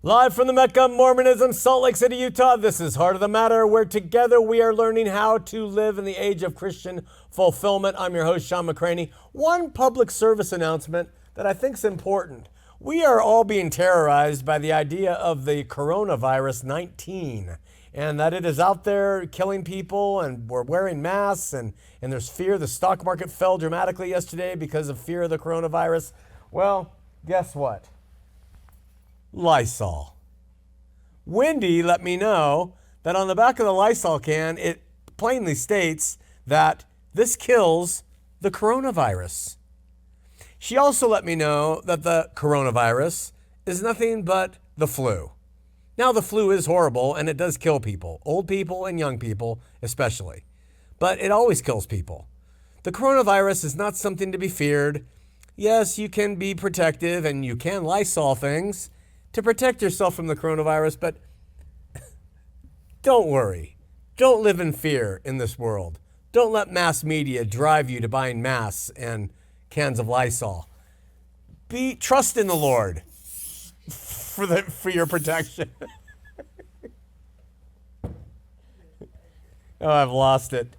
Live from the Mecca, Mormonism, Salt Lake City, Utah. This is Heart of the Matter, where together we are learning how to live in the age of Christian fulfillment. I'm your host, Shawn McCraney. One public service announcement that I think is important. We are all being terrorized by the idea of the coronavirus 19 and that it is out there killing people, and we're wearing masks, and there's fear. The stock market fell dramatically yesterday because of fear of the coronavirus. Well, guess what? Lysol. Wendy let me know that on the back of the Lysol can, it plainly states that this kills the coronavirus. She also let me know that the coronavirus is nothing but the flu. Now, the flu is horrible and it does kill people, old people and young people especially, but it always kills people. The coronavirus is not something to be feared. Yes, you can be protective and you can Lysol things to protect yourself from the coronavirus, but don't worry. Don't live in fear in this world. Don't let mass media drive you to buying masks and cans of Lysol. Trust in the Lord for your protection. Oh, I've lost it.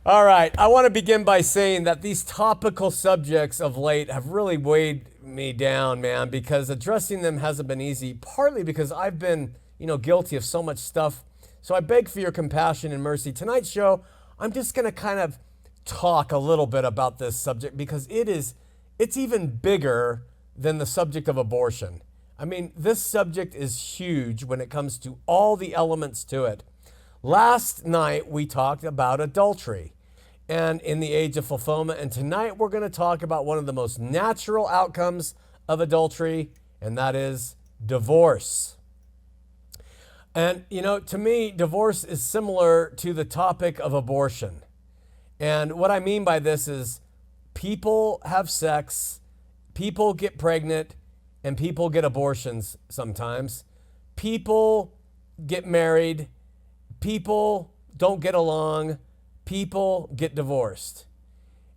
All right, I want to begin by saying that these topical subjects of late have really weighed me down, man, because addressing them hasn't been easy, partly because I've been, guilty of so much stuff. So I beg for your compassion and mercy. Tonight's show, I'm just going to kind of talk a little bit about this subject because it's even bigger than the subject of abortion. I mean, this subject is huge when it comes to all the elements to it. Last night, we talked about adultery and in the age of fulfillment. And tonight, we're going to talk about one of the most natural outcomes of adultery, and that is divorce. And, to me, divorce is similar to the topic of abortion. And what I mean by this is people have sex, people get pregnant, and people get abortions sometimes. People get married. People don't get along. People get divorced.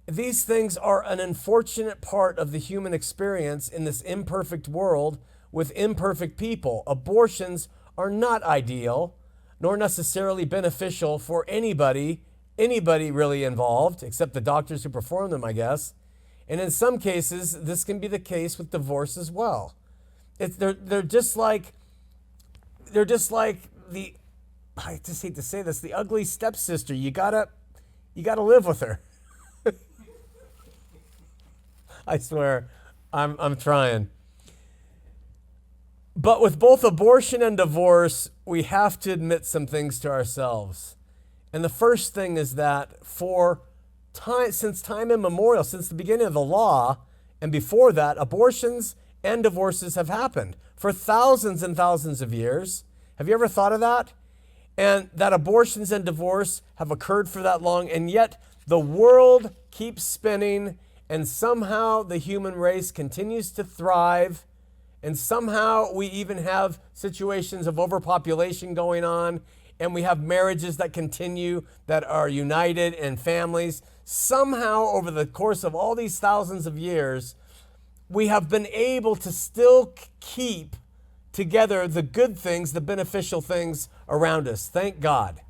These things are an unfortunate part of the human experience in this imperfect world with imperfect people. Abortions are not ideal, nor necessarily beneficial for anybody really involved, except the doctors who perform them, I guess. And in some cases, this can be the case with divorce as well. They're just like the, I just hate to say this, the ugly stepsister. You gotta live with her. I swear, I'm trying. But with both abortion and divorce, we have to admit some things to ourselves. And the first thing is that since time immemorial, since the beginning of the law, and before that, abortions and divorces have happened for thousands and thousands of years. Have you ever thought of that? And that abortions and divorce have occurred for that long, and yet the world keeps spinning, and somehow the human race continues to thrive, and somehow we even have situations of overpopulation going on, and we have marriages that continue that are united and families. Somehow over the course of all these thousands of years, we have been able to still keep together the good things, the beneficial things around us. Thank God.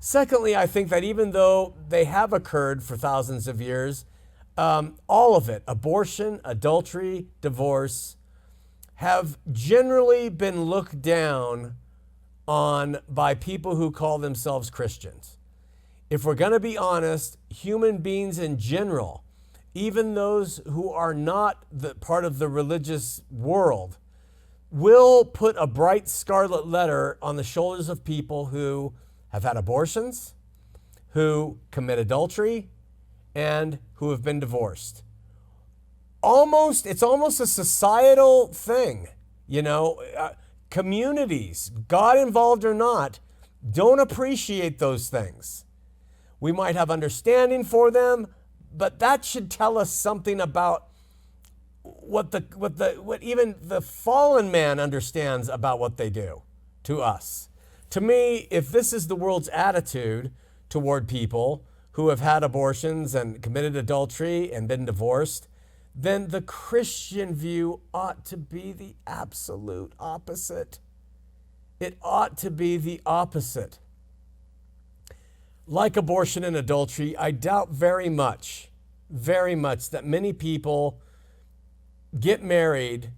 Secondly, I think that even though they have occurred for thousands of years, all of it, abortion, adultery, divorce, have generally been looked down on by people who call themselves Christians. If we're going to be honest, human beings in general, even those who are not part of the religious world, will put a bright scarlet letter on the shoulders of people who have had abortions, who commit adultery, and who have been divorced. It's almost a societal thing, communities, God involved or not, don't appreciate those things. We might have understanding for them, but that should tell us something about what even the fallen man understands about what they do to us. To me, if this is the world's attitude toward people who have had abortions and committed adultery and been divorced, then the Christian view ought to be the absolute opposite. It ought to be the opposite. Like abortion and adultery, I doubt very much that many people get married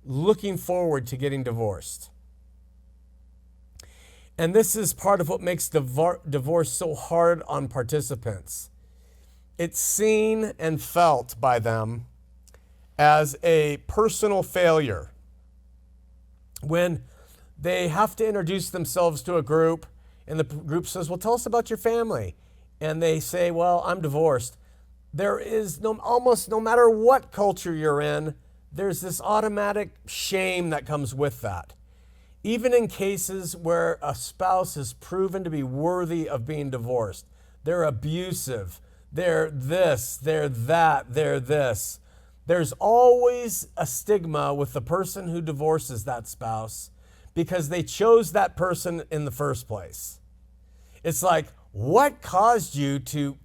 looking forward to getting divorced. And this is part of what makes divorce so hard on participants. It's seen and felt by them as a personal failure. When they have to introduce themselves to a group, and the group says, well, tell us about your family. And they say, well, I'm divorced. There is almost no matter what culture you're in, there's this automatic shame that comes with that. Even in cases where a spouse is proven to be worthy of being divorced, they're abusive, they're this, they're that, they're this. There's always a stigma with the person who divorces that spouse because they chose that person in the first place. It's like, what caused you to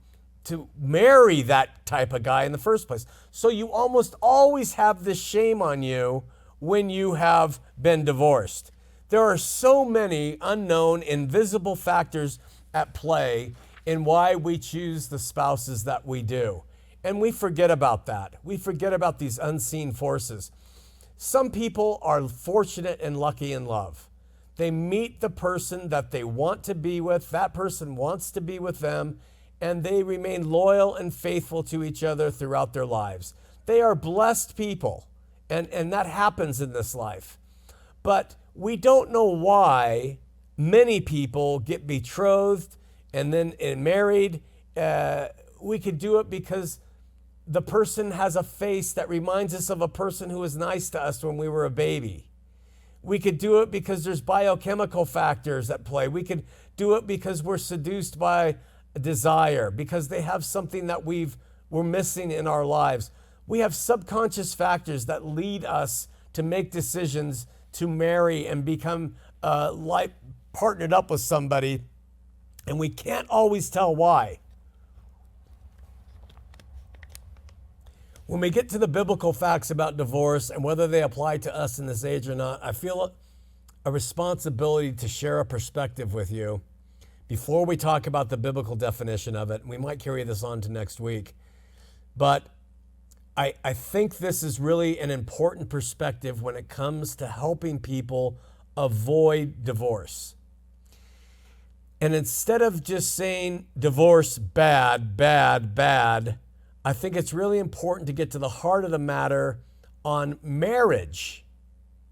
marry that type of guy in the first place? So you almost always have this shame on you when you have been divorced. There are so many unknown, invisible factors at play in why we choose the spouses that we do. And we forget about that. We forget about these unseen forces. Some people are fortunate and lucky in love. They meet the person that they want to be with. That person wants to be with them, and they remain loyal and faithful to each other throughout their lives. They are blessed people, and that happens in this life. But we don't know why many people get betrothed and then married. We could do it because the person has a face that reminds us of a person who was nice to us when we were a baby. We could do it because there's biochemical factors at play. We could do it because we're seduced by a desire, because they have something that we're missing in our lives. We have subconscious factors that lead us to make decisions to marry and become partnered up with somebody, and we can't always tell why. When we get to the biblical facts about divorce and whether they apply to us in this age or not, I feel a responsibility to share a perspective with you before we talk about the biblical definition of it. We might carry this on to next week. But I think this is really an important perspective when it comes to helping people avoid divorce. And instead of just saying divorce, bad, bad, bad, I think it's really important to get to the heart of the matter on marriage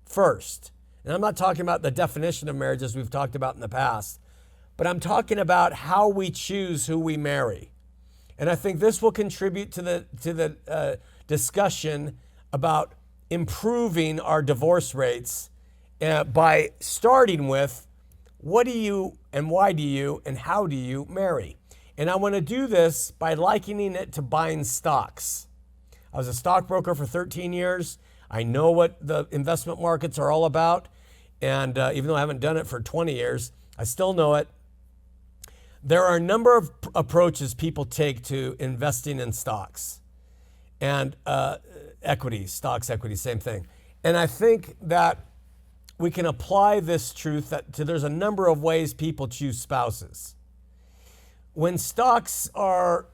first. And I'm not talking about the definition of marriage as we've talked about in the past, but I'm talking about how we choose who we marry. And I think this will contribute to the discussion about improving our divorce rates by starting with what do you and why do you and how do you marry? And I want to do this by likening it to buying stocks. I was a stockbroker for 13 years. I know what the investment markets are all about. And even though I haven't done it for 20 years, I still know it. There are a number of approaches people take to investing in stocks and equities, stocks, equities, same thing. And I think that we can apply this truth there's a number of ways people choose spouses. When stocks are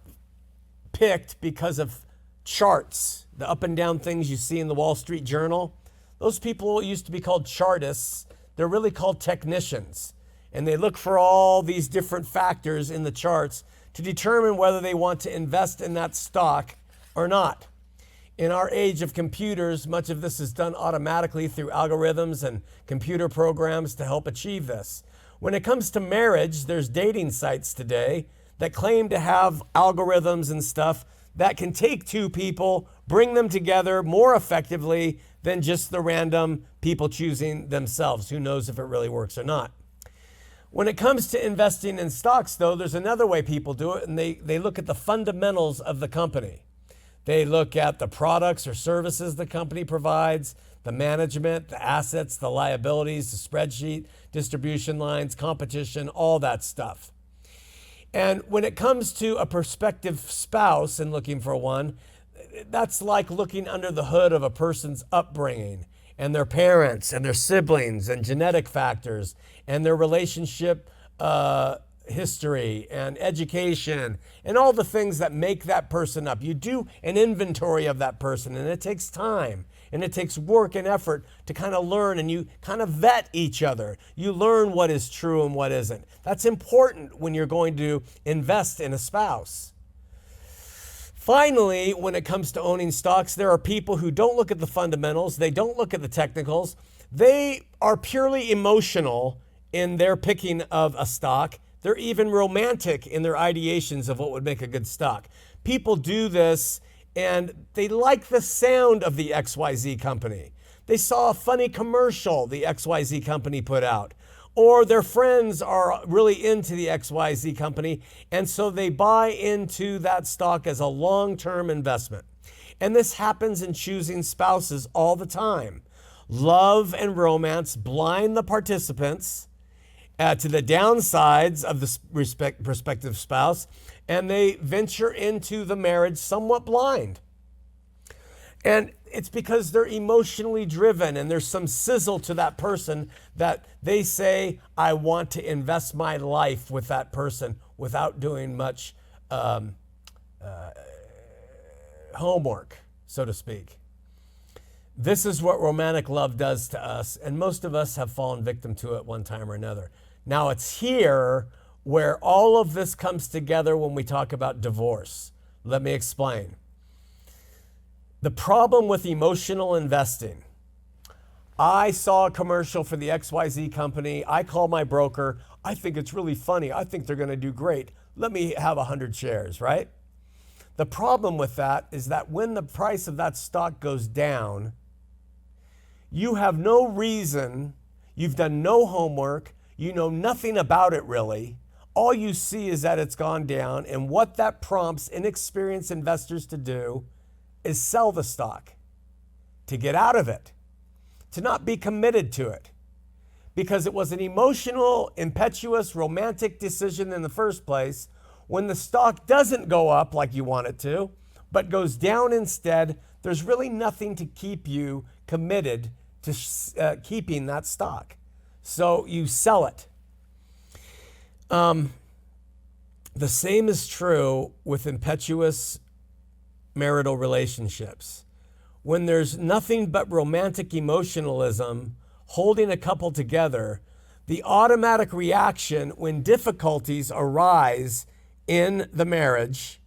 picked because of charts, the up and down things you see in the Wall Street Journal, those people used to be called chartists. They're really called technicians. And they look for all these different factors in the charts to determine whether they want to invest in that stock or not. In our age of computers, much of this is done automatically through algorithms and computer programs to help achieve this. When it comes to marriage, there's dating sites today that claim to have algorithms and stuff that can take two people, bring them together more effectively than just the random people choosing themselves. Who knows if it really works or not. When it comes to investing in stocks, though, there's another way people do it, and they look at the fundamentals of the company. They look at the products or services the company provides, the management, the assets, the liabilities, the spreadsheet, distribution lines, competition, all that stuff. And when it comes to a prospective spouse and looking for one, that's like looking under the hood of a person's upbringing and their parents and their siblings and genetic factors and their relationship history and education and all the things that make that person up. You do an inventory of that person, and it takes time and it takes work and effort to kind of learn, and you kind of vet each other. You learn what is true and what isn't. That's important when you're going to invest in a spouse. Finally, when it comes to owning stocks, there are people who don't look at the fundamentals. They don't look at the technicals. They are purely emotional in their picking of a stock. They're even romantic in their ideations of what would make a good stock. People do this and they like the sound of the XYZ company. They saw a funny commercial the XYZ company put out, or their friends are really into the XYZ company, and so they buy into that stock as a long-term investment. And this happens in choosing spouses all the time. Love and romance blind the participants to the downsides of the prospective spouse, and they venture into the marriage somewhat blind. And it's because they're emotionally driven and there's some sizzle to that person that they say, I want to invest my life with that person without doing much homework, so to speak. This is what romantic love does to us, and most of us have fallen victim to it one time or another. Now it's here where all of this comes together when we talk about divorce. Let me explain. The problem with emotional investing. I saw a commercial for the XYZ company. I call my broker. I think it's really funny. I think they're going to do great. Let me have 100 shares, right? The problem with that is that when the price of that stock goes down, you have no reason, you've done no homework, you know nothing about it really. All you see is that it's gone down, and what that prompts inexperienced investors to do is sell the stock, to get out of it, to not be committed to it, because it was an emotional, impetuous, romantic decision in the first place. When the stock doesn't go up like you want it to, but goes down instead, there's really nothing to keep you committed to keeping that stock. So you sell it. The same is true with impetuous marital relationships. When there's nothing but romantic emotionalism holding a couple together, the automatic reaction when difficulties arise in the marriage,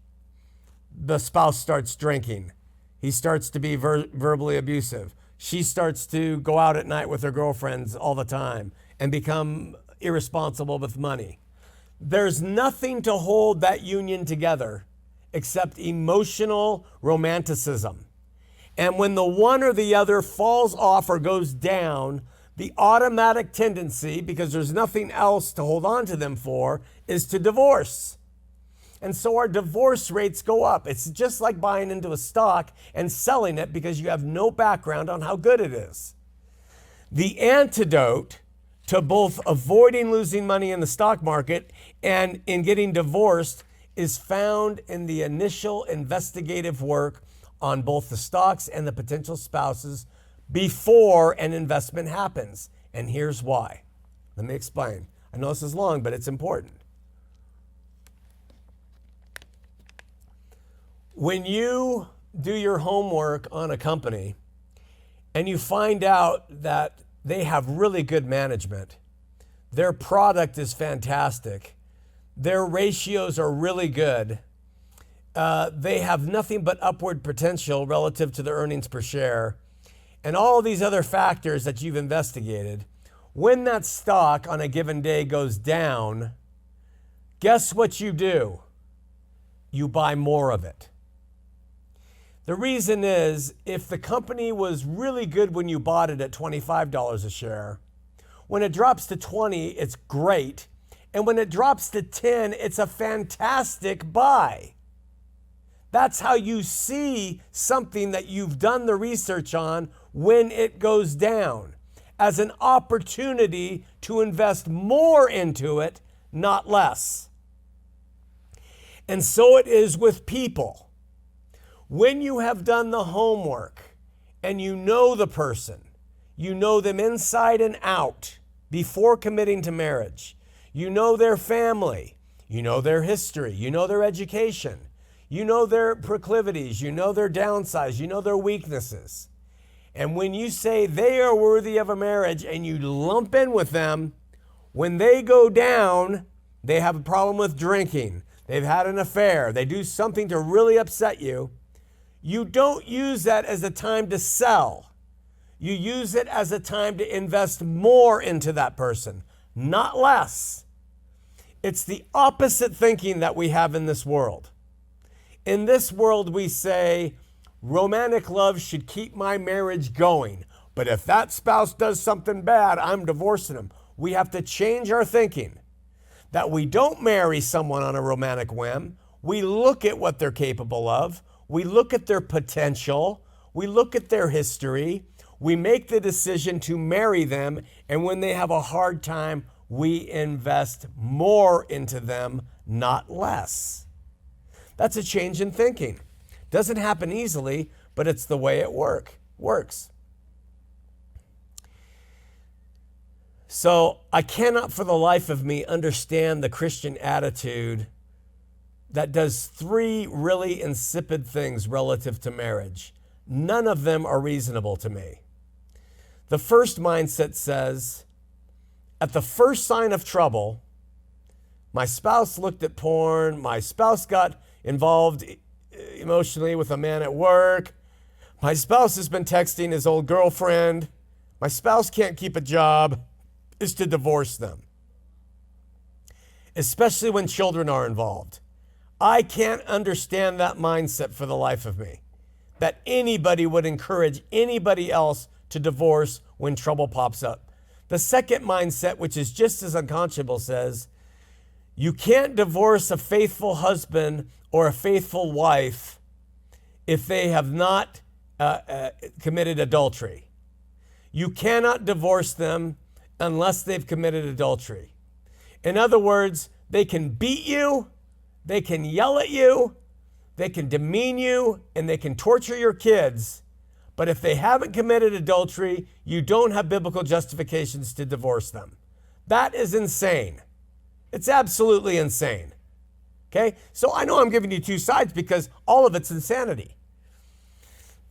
the spouse starts drinking. He starts to be verbally abusive. She starts to go out at night with her girlfriends all the time and become irresponsible with money. There's nothing to hold that union together except emotional romanticism. And when the one or the other falls off or goes down, the automatic tendency, because there's nothing else to hold on to them for, is to divorce. And so our divorce rates go up. It's just like buying into a stock and selling it because you have no background on how good it is. The antidote to both avoiding losing money in the stock market and in getting divorced is found in the initial investigative work on both the stocks and the potential spouses before an investment happens. And here's why. Let me explain. I know this is long, but it's important. When you do your homework on a company and you find out that they have really good management, their product is fantastic, their ratios are really good, they have nothing but upward potential relative to their earnings per share, and all these other factors that you've investigated, when that stock on a given day goes down, guess what you do? You buy more of it. The reason is, if the company was really good when you bought it at $25 a share, when it drops to 20, it's great. And when it drops to 10, it's a fantastic buy. That's how you see something that you've done the research on when it goes down, as an opportunity to invest more into it, not less. And so it is with people. When you have done the homework and you know the person, you know them inside and out before committing to marriage, you know their family, you know their history, you know their education, you know their proclivities, you know their downsides, you know their weaknesses. And when you say they are worthy of a marriage and you lump in with them, when they go down, they have a problem with drinking, they've had an affair, they do something to really upset you, you don't use that as a time to sell. You use it as a time to invest more into that person, not less. It's the opposite thinking that we have in this world. In this world, we say, romantic love should keep my marriage going. But if that spouse does something bad, I'm divorcing him. We have to change our thinking. That we don't marry someone on a romantic whim. We look at what they're capable of. We look at their potential. We look at their history. We make the decision to marry them. And when they have a hard time, we invest more into them, not less. That's a change in thinking. Doesn't happen easily, but it's the way it works. So I cannot for the life of me understand the Christian attitude that does three really insipid things relative to marriage. None of them are reasonable to me. The first mindset says, at the first sign of trouble, my spouse looked at porn, my spouse got involved emotionally with a man at work, my spouse has been texting his old girlfriend, my spouse can't keep a job, is to divorce them. Especially when children are involved. I can't understand that mindset for the life of me. That anybody would encourage anybody else to divorce when trouble pops up. The second mindset, which is just as unconscionable, says, you can't divorce a faithful husband or a faithful wife if they have not committed adultery. You cannot divorce them unless they've committed adultery. In other words, they can beat you, they can yell at you, they can demean you, and they can torture your kids. But if they haven't committed adultery, you don't have biblical justifications to divorce them. That is insane. It's absolutely insane. Okay? So I know I'm giving you two sides because all of it's insanity.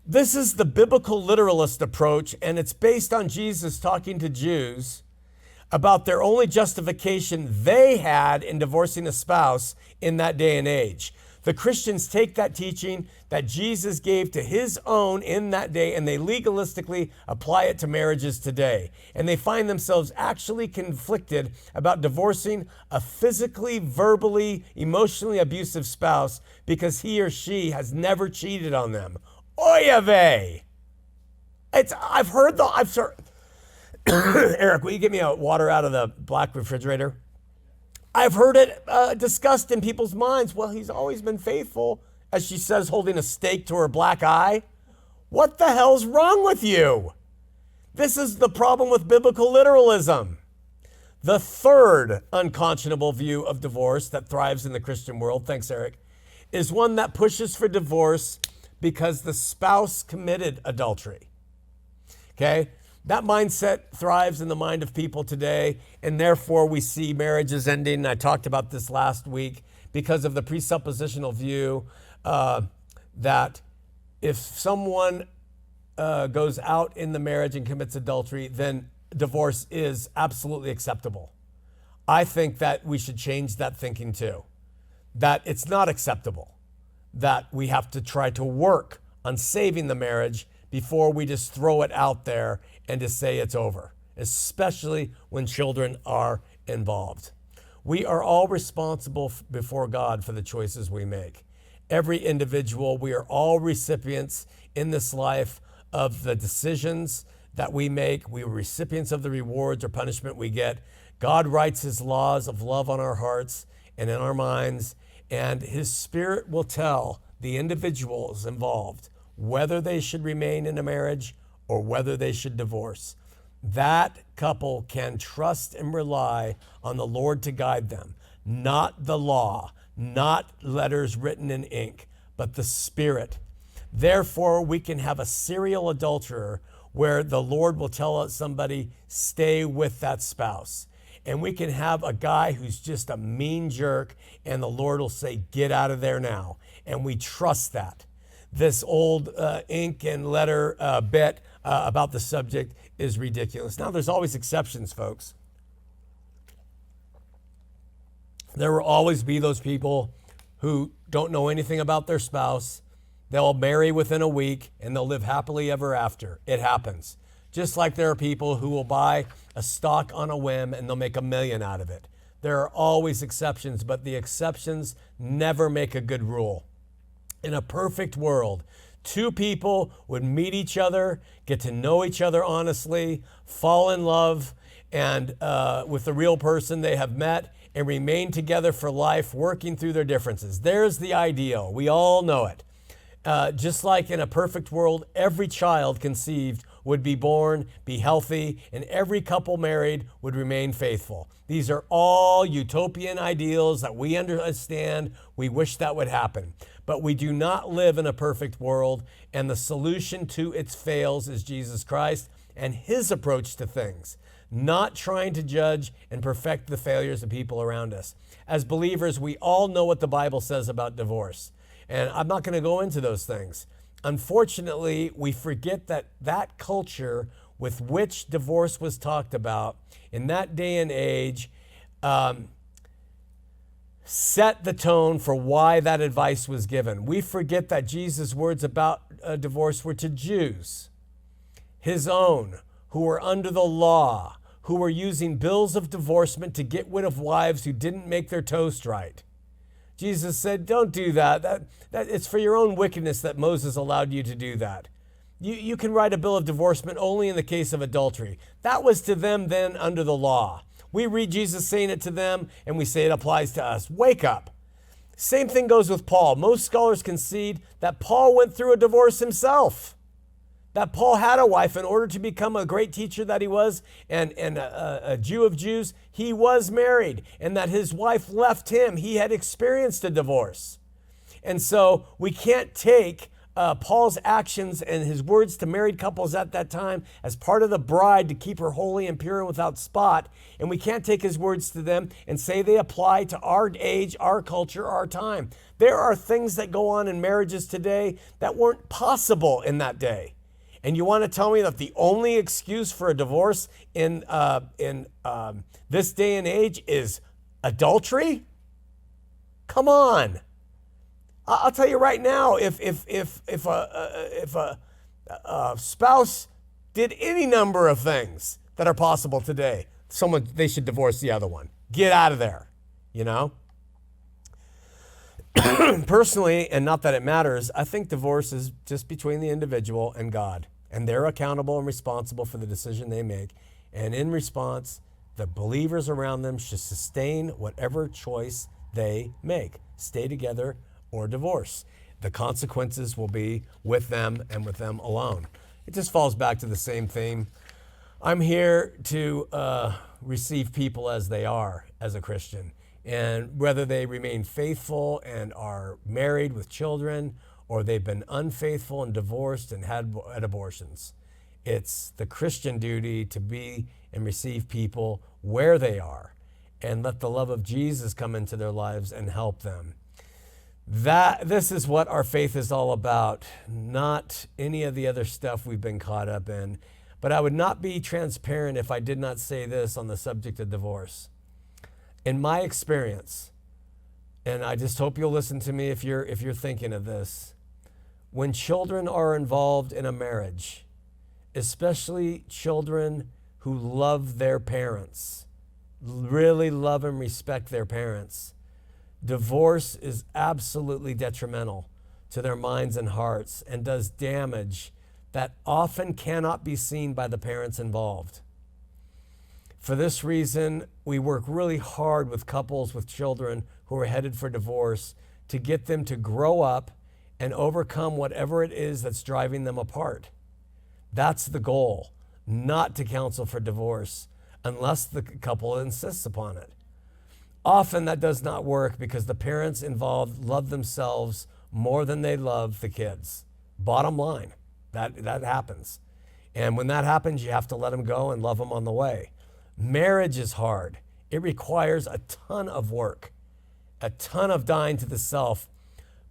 This is the biblical literalist approach, and it's based on Jesus talking to Jews about their only justification they had in divorcing a spouse in that day and age. The Christians take that teaching that Jesus gave to his own in that day, and they legalistically apply it to marriages today. And they find themselves actually conflicted about divorcing a physically, verbally, emotionally abusive spouse because he or she has never cheated on them. Oy vey! I've heard Eric, will you get me a water out of the black refrigerator? I've heard it discussed in people's minds. Well, he's always been faithful, as she says, holding a stake to her black eye. What the hell's wrong with you? This is the problem with biblical literalism. The third unconscionable view of divorce that thrives in the Christian world, thanks, Eric, is one that pushes for divorce because the spouse committed adultery. Okay? That mindset thrives in the mind of people today, and therefore we see marriages ending. I talked about this last week because of the presuppositional view that if someone goes out in the marriage and commits adultery, then divorce is absolutely acceptable. I think that we should change that thinking too, that it's not acceptable, that we have to try to work on saving the marriage before we just throw it out there and just say it's over, especially when children are involved. We are all responsible before God for the choices we make. Every individual, we are all recipients in this life of the decisions that we make. We are recipients of the rewards or punishment we get. God writes his laws of love on our hearts and in our minds, and his Spirit will tell the individuals involved whether they should remain in a marriage or whether they should divorce. That couple can trust and rely on the Lord to guide them, not the law, not letters written in ink, but the Spirit. Therefore, we can have a serial adulterer where the Lord will tell somebody, stay with that spouse. And we can have a guy who's just a mean jerk, and the Lord will say, get out of there now. And we trust that. This old ink and letter bit about the subject is ridiculous. Now, there's always exceptions, folks. There will always be those people who don't know anything about their spouse. They'll marry within a week and they'll live happily ever after. It happens. Just like there are people who will buy a stock on a whim and they'll make $1 million out of it. There are always exceptions, but the exceptions never make a good rule. In a perfect world, two people would meet each other, get to know each other honestly, fall in love, and with the real person they have met, and remain together for life, working through their differences. There's the ideal. We all know it. Just like in a perfect world, every child conceived would be born, be healthy, and every couple married would remain faithful. These are all utopian ideals that we understand. We wish that would happen. But we do not live in a perfect world, and the solution to its fails is Jesus Christ and his approach to things, not trying to judge and perfect the failures of people around us. As believers, we all know what the Bible says about divorce, and I'm not going to go into those things. Unfortunately, we forget that that culture with which divorce was talked about in that day and age set the tone for why that advice was given. We forget that Jesus' words about divorce were to Jews, his own, who were under the law, who were using bills of divorcement to get rid of wives who didn't make their toast right. Jesus said, don't do that. That it's for your own wickedness that Moses allowed you to do that. You can write a bill of divorcement only in the case of adultery. That was to them then under the law. We read Jesus saying it to them and we say it applies to us. Wake up. Same thing goes with Paul. Most scholars concede that Paul went through a divorce himself. That Paul had a wife in order to become a great teacher that he was and a Jew of Jews. He was married, and that his wife left him. He had experienced a divorce. And so we can't take Paul's actions and his words to married couples at that time as part of the bride to keep her holy and pure and without spot. And we can't take his words to them and say they apply to our age, our culture, our time. There are things that go on in marriages today that weren't possible in that day. And you want to tell me that the only excuse for a divorce in this day and age is adultery? Come on. I'll tell you right now, if a spouse did any number of things that are possible today, they should divorce the other one. Get out of there, you know? Personally, and not that it matters, I think divorce is just between the individual and God. And they're accountable and responsible for the decision they make. And in response, the believers around them should sustain whatever choice they make. Stay together or divorce. The consequences will be with them and with them alone. It just falls back to the same theme. I'm here to receive people as they are as a Christian. And whether they remain faithful and are married with children, or they've been unfaithful and divorced and had abortions. It's the Christian duty to be and receive people where they are and let the love of Jesus come into their lives and help them. This is what our faith is all about, not any of the other stuff we've been caught up in. But I would not be transparent if I did not say this on the subject of divorce. In my experience, and I just hope you'll listen to me if you're thinking of this, when children are involved in a marriage, especially children who love their parents, really love and respect their parents, divorce is absolutely detrimental to their minds and hearts and does damage that often cannot be seen by the parents involved. For this reason, we work really hard with couples with children who are headed for divorce to get them to grow up and overcome whatever it is that's driving them apart. That's the goal, not to counsel for divorce unless the couple insists upon it. Often that does not work because the parents involved love themselves more than they love the kids. Bottom line, that happens. And when that happens, you have to let them go and love them on the way. Marriage is hard. It requires a ton of work, a ton of dying to the self.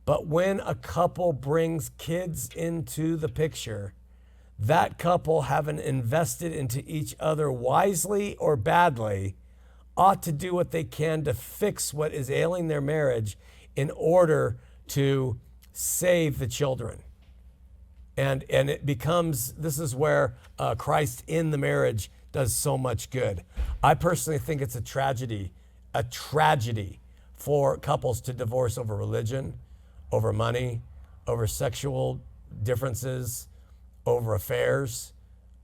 But when a couple brings kids into the picture, that couple, having invested into each other wisely or badly, ought to do what they can to fix what is ailing their marriage in order to save the children. And it becomes, this is where Christ in the marriage does so much good. I personally think it's a tragedy for couples to divorce over religion, over money, over sexual differences, over affairs,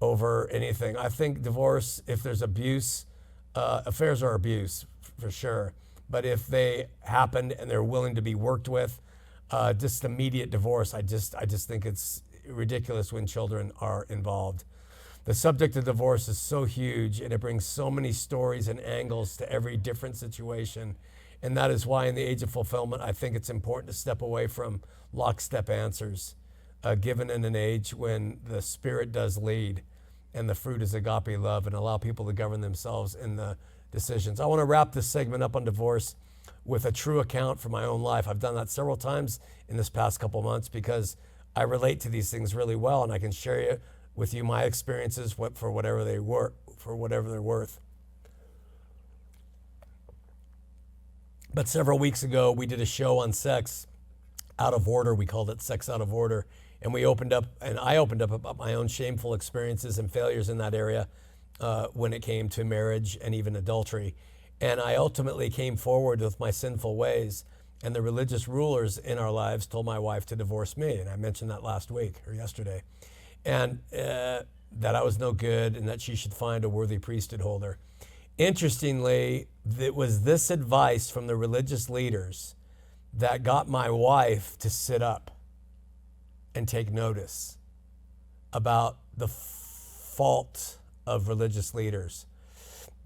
over anything. I think divorce, if there's abuse, affairs are abuse for sure. But if they happen and they're willing to be worked with, just immediate divorce, I just think it's ridiculous when children are involved. The subject of divorce is so huge, and it brings so many stories and angles to every different situation. And that is why in the age of fulfillment, I think it's important to step away from lockstep answers, given in an age when the Spirit does lead and the fruit is agape love, and allow people to govern themselves in the decisions. I want to wrap this segment up on divorce with a true account from my own life. I've done that several times in this past couple months because I relate to these things really well, and I can share with you my experiences for whatever they're worth. But several weeks ago, we did a show on sex out of order. We called it Sex Out of Order. And I opened up about my own shameful experiences and failures in that area when it came to marriage and even adultery. And I ultimately came forward with my sinful ways. And the religious rulers in our lives told my wife to divorce me. And I mentioned that last week or yesterday. And that I was no good and that she should find a worthy priesthood holder. Interestingly, it was this advice from the religious leaders that got my wife to sit up and take notice about the fault of religious leaders.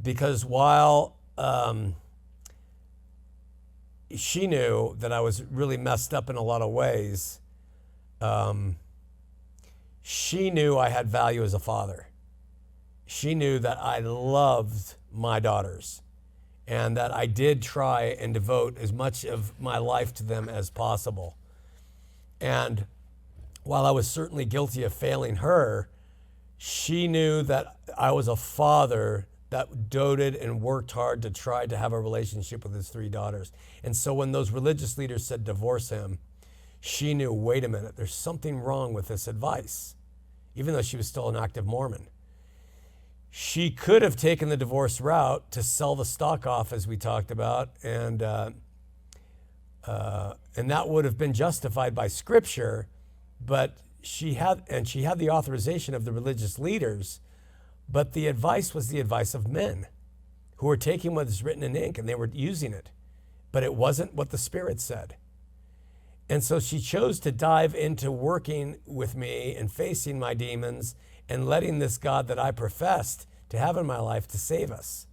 Because while she knew that I was really messed up in a lot of ways, she knew I had value as a father. She knew that I loved my daughters and that I did try and devote as much of my life to them as possible. And while I was certainly guilty of failing her, she knew that I was a father that doted and worked hard to try to have a relationship with his three daughters. And so when those religious leaders said divorce him, she knew, wait a minute, there's something wrong with this advice, even though she was still an active Mormon. She could have taken the divorce route to sell the stock off, as we talked about, and that would have been justified by Scripture, but she had the authorization of the religious leaders, but the advice was the advice of men who were taking what is written in ink and they were using it, but it wasn't what the Spirit said. And so she chose to dive into working with me and facing my demons and letting this God that I professed to have in my life to save us.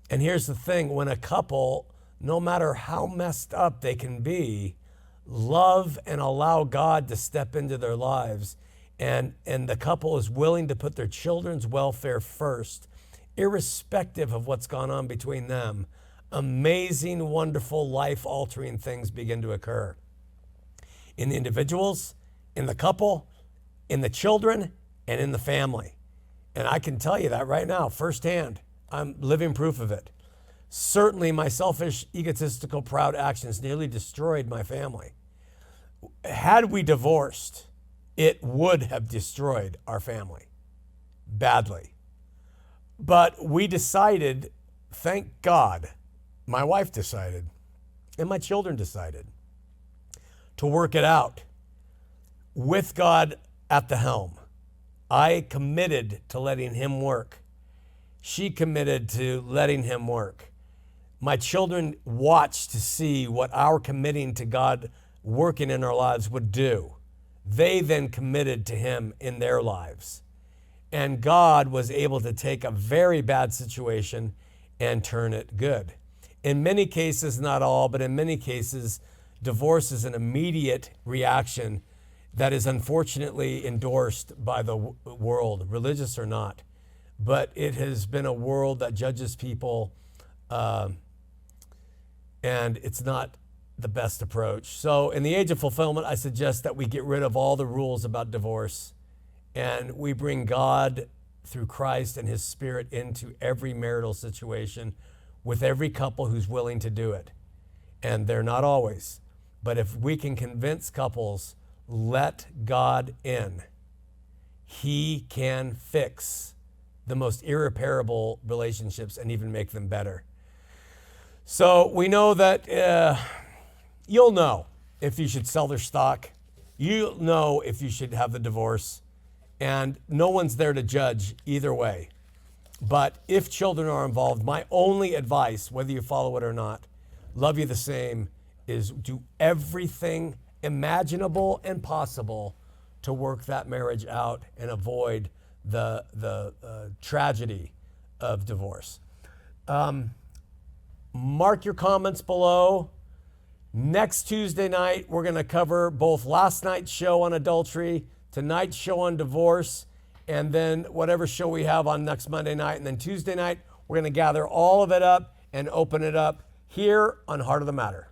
And here's the thing, when a couple, no matter how messed up they can be, love and allow God to step into their lives, and the couple is willing to put their children's welfare first, irrespective of what's gone on between them, amazing, wonderful, life-altering things begin to occur. In the individuals, in the couple, in the children, and in the family. And I can tell you that right now, firsthand. I'm living proof of it. Certainly my selfish, egotistical, proud actions nearly destroyed my family. Had we divorced, it would have destroyed our family badly. But we decided, thank God, my wife decided, and my children decided, to work it out with God at the helm. I committed to letting him work. She committed to letting him work. My children watched to see what our committing to God working in our lives would do. They then committed to him in their lives. And God was able to take a very bad situation and turn it good. In many cases, not all, but in many cases, divorce is an immediate reaction that is unfortunately endorsed by the world, religious or not. But it has been a world that judges people, and it's not the best approach. So in the age of fulfillment, I suggest that we get rid of all the rules about divorce, and we bring God through Christ and his Spirit into every marital situation with every couple who's willing to do it. And they're not always. But if we can convince couples, let God in, he can fix the most irreparable relationships and even make them better. So we know that you'll know if you should sell their stock. You'll know if you should have the divorce. And no one's there to judge either way. But if children are involved, my only advice, whether you follow it or not, love you the same, is do everything imaginable and possible to work that marriage out and avoid the tragedy of divorce. Mark your comments below. Next Tuesday night, we're going to cover both last night's show on adultery, tonight's show on divorce, and then whatever show we have on next Monday night. And then Tuesday night, we're going to gather all of it up and open it up here on Heart of the Matter.